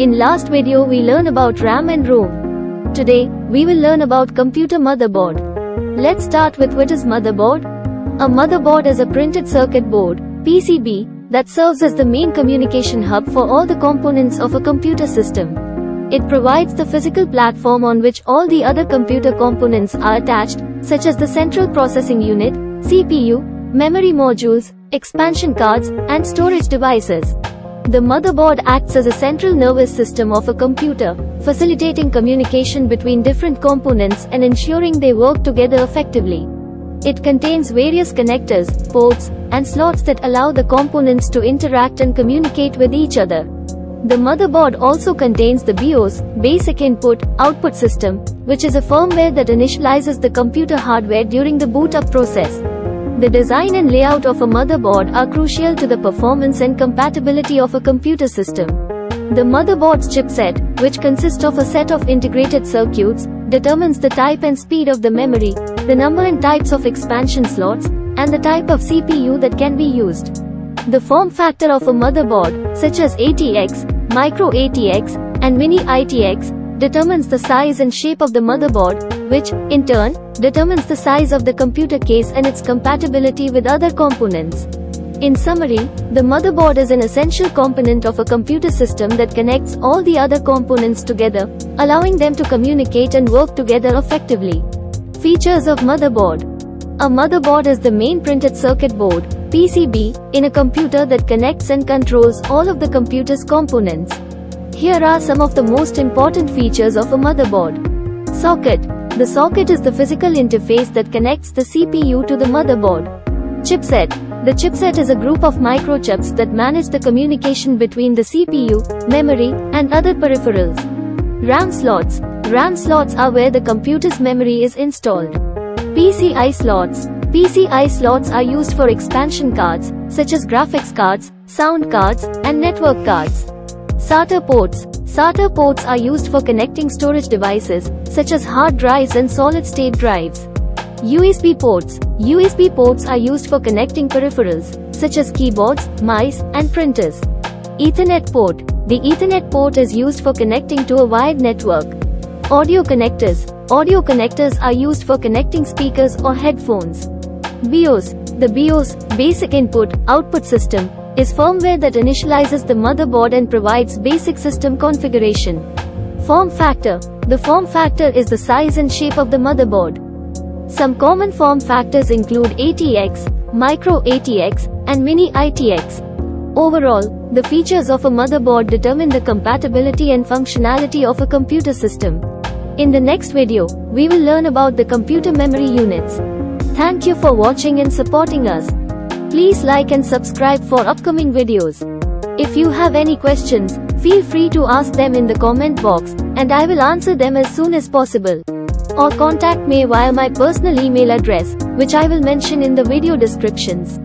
In last video we learned about RAM and ROM. Today, we will learn about computer motherboard. Let's start with what is motherboard. A motherboard is a printed circuit board, PCB, that serves as the main communication hub for all the components of a computer system. It provides the physical platform on which all the other computer components are attached, such as the central processing unit, CPU, memory modules, expansion cards, and storage devices. The motherboard acts as a central nervous system of a computer, facilitating communication between different components and ensuring they work together effectively. It contains various connectors, ports, and slots that allow the components to interact and communicate with each other. The motherboard also contains the BIOS, Basic Input-Output System, which is a firmware that initializes the computer hardware during the boot-up process. The design and layout of a motherboard are crucial to the performance and compatibility of a computer system. The motherboard's chipset, which consists of a set of integrated circuits, determines the type and speed of the memory, the number and types of expansion slots, and the type of CPU that can be used. The form factor of a motherboard, such as ATX, Micro ATX, and Mini ITX, determines the size and shape of the motherboard, which, in turn, determines the size of the computer case and its compatibility with other components. In summary, the motherboard is an essential component of a computer system that connects all the other components together, allowing them to communicate and work together effectively. Features of motherboard. A motherboard is the main printed circuit board, PCB, in a computer that connects and controls all of the computer's components. Here are some of the most important features of a motherboard. Socket. The socket is the physical interface that connects the CPU to the motherboard. Chipset. The chipset is a group of microchips that manage the communication between the CPU, memory, and other peripherals. RAM slots. RAM slots are where the computer's memory is installed. PCI slots. PCI slots are used for expansion cards, such as graphics cards, sound cards, and network cards. SATA ports. SATA ports are used for connecting storage devices, such as hard drives and solid-state drives. USB ports. USB ports are used for connecting peripherals, such as keyboards, mice, and printers. Ethernet port. The Ethernet port is used for connecting to a wired network. Audio connectors. Audio connectors are used for connecting speakers or headphones. BIOS. The BIOS, Basic Input-Output System, is firmware that initializes the motherboard and provides basic system configuration. Form factor. The form factor is the size and shape of the motherboard. Some common form factors include ATX, Micro ATX, and Mini ITX. Overall, the features of a motherboard determine the compatibility and functionality of a computer system. In the next video, we will learn about the computer memory units. Thank you for watching and supporting us. Please like and subscribe for upcoming videos. If you have any questions, feel free to ask them in the comment box, and I will answer them as soon as possible. Or contact me via my personal email address, which I will mention in the video descriptions.